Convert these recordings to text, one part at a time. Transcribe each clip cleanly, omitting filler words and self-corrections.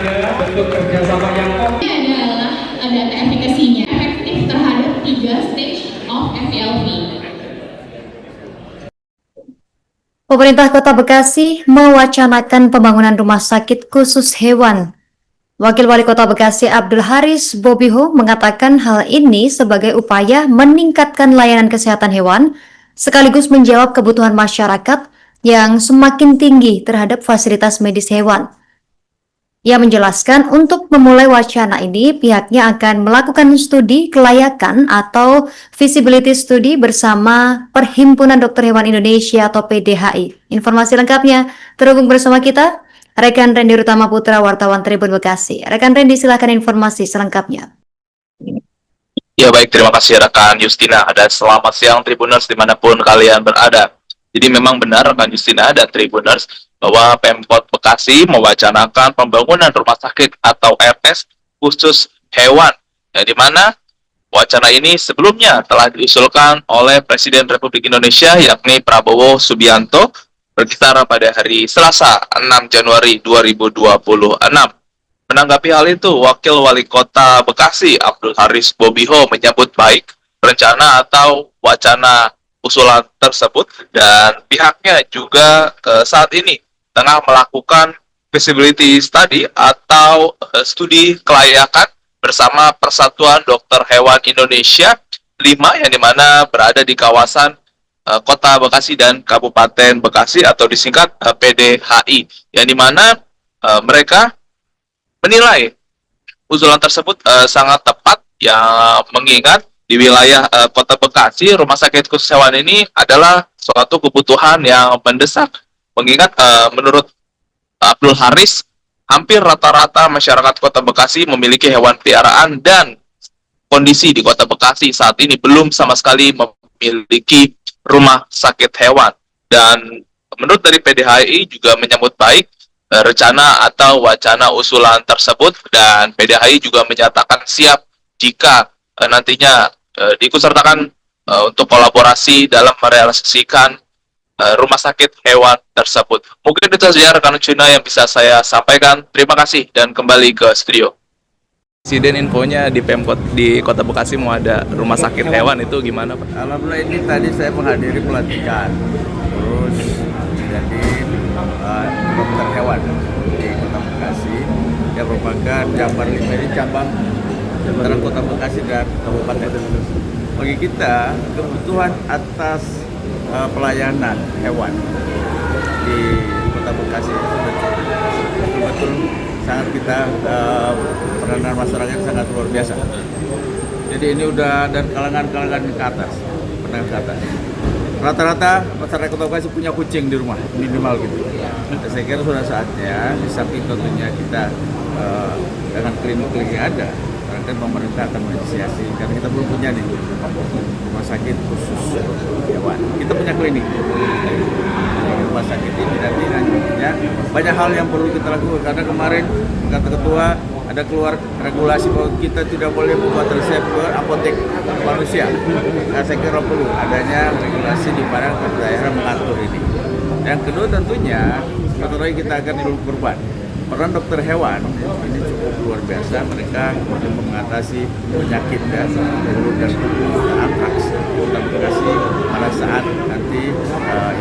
ada bentuk kerjasama yang konkret. Ini adalah data efikasinya efektif terhadap 3 stage of FELV. Pemerintah Kota Bekasi mewacanakan pembangunan rumah sakit khusus hewan. Wakil Wali Kota Bekasi Abdul Haris Bobiho mengatakan hal ini sebagai upaya meningkatkan layanan kesehatan hewan sekaligus menjawab kebutuhan masyarakat yang semakin tinggi terhadap fasilitas medis hewan. Ia menjelaskan untuk memulai wacana ini pihaknya akan melakukan studi kelayakan atau feasibility study bersama Perhimpunan Dokter Hewan Indonesia atau PDHI. Informasi lengkapnya terhubung bersama kita rekan Randy Rutama Putra, wartawan Tribun Bekasi. Rekan Randy, silakan informasi selengkapnya. Ya baik, terima kasih rekan Justina. Dan selamat siang Tribuners dimanapun kalian berada. Jadi memang benar rekan Justina dan Tribuners bahwa Pemkot Bekasi mewacanakan pembangunan rumah sakit atau RS khusus hewan. Di mana wacana ini sebelumnya telah diusulkan oleh Presiden Republik Indonesia yakni Prabowo Subianto berkisar pada hari Selasa 6 Januari 2026. Menanggapi hal itu, Wakil Wali Kota Bekasi Abdul Haris Bobiho menyambut baik rencana atau wacana usulan tersebut dan pihaknya juga saat ini tengah melakukan feasibility study atau studi kelayakan bersama Persatuan Dokter Hewan Indonesia 5 yang dimana berada di kawasan Kota Bekasi dan Kabupaten Bekasi atau disingkat PDHI yang dimana mereka menilai usulan tersebut sangat tepat yang mengingat di wilayah Kota Bekasi, rumah sakit khusus hewan ini adalah suatu kebutuhan yang mendesak. Mengingat menurut Abdul Haris, hampir rata-rata masyarakat Kota Bekasi memiliki hewan peliharaan dan kondisi di Kota Bekasi saat ini belum sama sekali memiliki rumah sakit hewan. Dan menurut dari PDHI juga menyambut baik rencana atau wacana usulan tersebut dan PDHI juga menyatakan siap jika nantinya diikutsertakan untuk kolaborasi dalam merealisasikan rumah sakit hewan tersebut. Mungkin itu saja rekan Cina yang bisa saya sampaikan. Terima kasih dan kembali ke studio. Presiden infonya di Pemkot di Kota Bekasi mau ada rumah sakit hewan, itu gimana Pak? Alhamdulillah ini tadi saya menghadiri pelatihan terus jadi dokter hewan di Kota Bekasi yang merupakan Jabar 5 ini cabang antara Kota Bekasi dan Kabupaten. Bagi kita kebutuhan atas pelayanan hewan di Kota Bekasi itu sudah betul-betul sangat kita peranan masyarakat sangat luar biasa. Jadi ini udah dan kalangan-kalangan ke atas, menengah ke atas. Rata-rata masyarakat Kota Bekasi punya kucing di rumah minimal gitu. Dan saya kira sudah saatnya di samping tentunya kita dengan klinik-klinik yang ada, kan pemerintah akan menginisiasi karena kita belum punya nih rumah sakit khusus hewan. Kita punya klinik. Rumah sakit ini nantinya banyak hal yang perlu kita lakukan karena kemarin kata ketua ada keluar regulasi bahwa kita tidak boleh membuat resep ke apotek manusia. Nah, saya kira perlu adanya regulasi di mana daerah mengatur ini. Yang kedua tentunya sebentar lagi kita akan berban. Peran dokter hewan ini cukup luar biasa. Mereka mengatasi penyakit dan mulut dan kuku antraks Kota Bekasi pada saat nanti itu ada.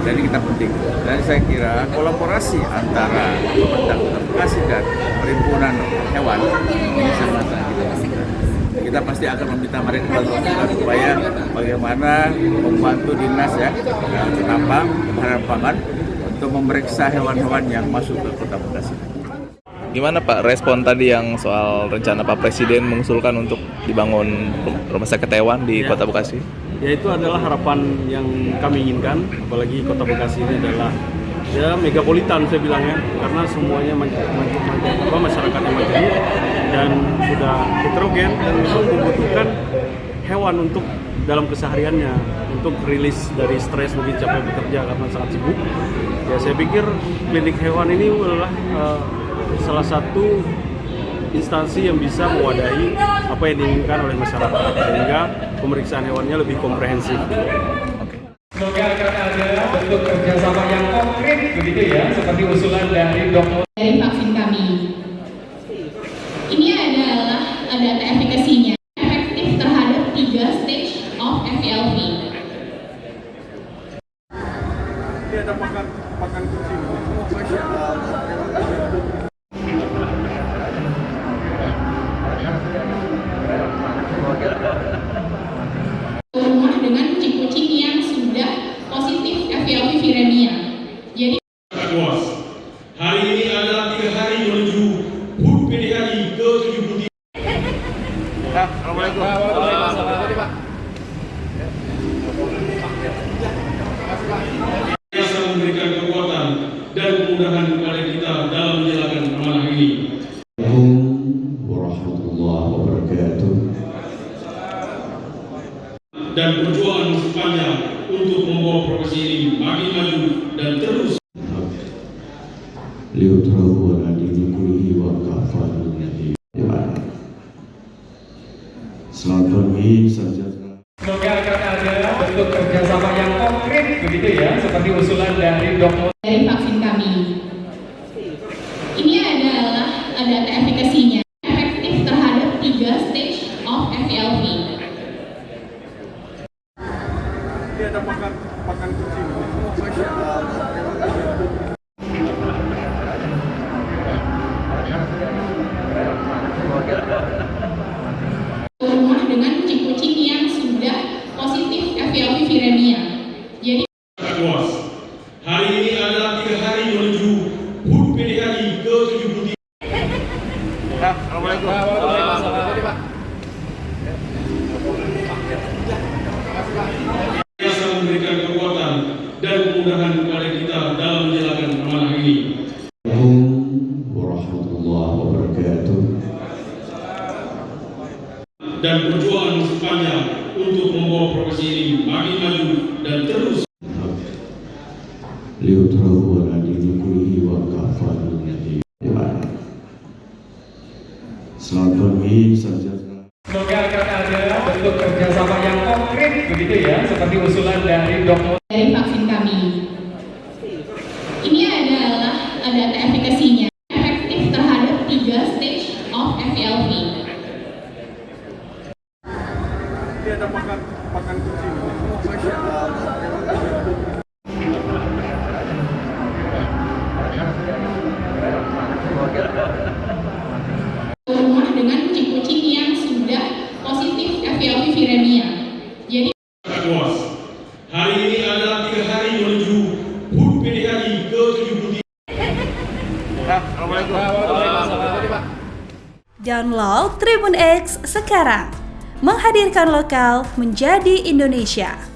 Jadi kita penting. Dan saya kira kolaborasi antara pemerintah Kota Bekasi dan Perhimpunan Hewan ini sangat-sangat kita butuhkan. Kita pasti akan meminta mereka bantuan supaya bagaimana membantu dinas ya, kenapa Ketahanan Pangan untuk memeriksa hewan-hewan yang masuk ke Kota Bekasi. Gimana Pak respon tadi yang soal rencana Pak Presiden mengusulkan untuk dibangun rumah sakit hewan di Kota Bekasi? Ya itu adalah harapan yang kami inginkan, apalagi Kota Bekasi ini adalah ya megapolitan saya bilangnya, karena semuanya masyarakat yang majemuk dan sudah heterogen dan memang membutuhkan hewan untuk dalam kesehariannya, untuk rilis dari stres mungkin capek bekerja karena sangat sibuk. Ya saya pikir klinik hewan ini adalah salah satu instansi yang bisa mewadahi apa yang diinginkan oleh masyarakat sehingga pemeriksaan hewannya lebih komprehensif. Semoga akan ada bentuk kerjasama yang konkret begitu ya, seperti usulan dari dokter. Dari vaksin kami. data efikasinya efektif terhadap 3 stage of FELV. Ini ada pakan kucing. Rumah dengan kucing-kucing yang sudah positif FELV viremia. Jadi Bos, hari ini adalah 3 hari menuju HUT PDHI ke-73. Assalamualaikum. Yang memberikan kekuatan dan kemudahan kepada kita dalam menjalankan amanah ini. Assalamualaikum warahmatullahi wabarakatuh. Dan perjuangan sepanjang untuk membawa profesi ini makin maju dan terus. Liutrahu wa nadini kulihi wa kafanu nahi. Selamat pagi, sarjana. Semoga akan ada bentuk kerjasama yang konkret begitu ya, seperti usulan dari Dr. dari vaksin kami. Ini adalah data efikasinya efektif terhadap 3 stage of FELV. Ini ada pakan kucing. Rumah dengan kucing-kucing yang sudah positif FELV viremia. Jadi Bos, hari ini adalah 3 hari menuju HUT PDHI ke-73. Assalamualaikum. Yang memberikan kekuatan dan kemudahan kepada kita dalam menjalankan amanah ini. Assalamualaikum warahmatullahi wabarakatuh. Dan perjuangan sepanjang untuk membawa profesi ini makin maju dan terus. Liutrahu wa nadini kulihi wa kafanu nahi. Selamat pagi, sarjana. Semoga akan ada bentuk kerjasama yang konkret begitu ya, seperti usulan dari Dr. dari vaksin kami. Ini adalah data efikasinya efektif terhadap 3 stage of FELV. Ini ada pakan kucing. Rumah dengan kucing-kucing yang sudah positif FELV viremia. Jadi Bos, hari ini adalah 3 hari menuju HUT PDHI ke-73. Assalamualaikum. Download Tribun X sekarang. Menghadirkan lokal menjadi Indonesia.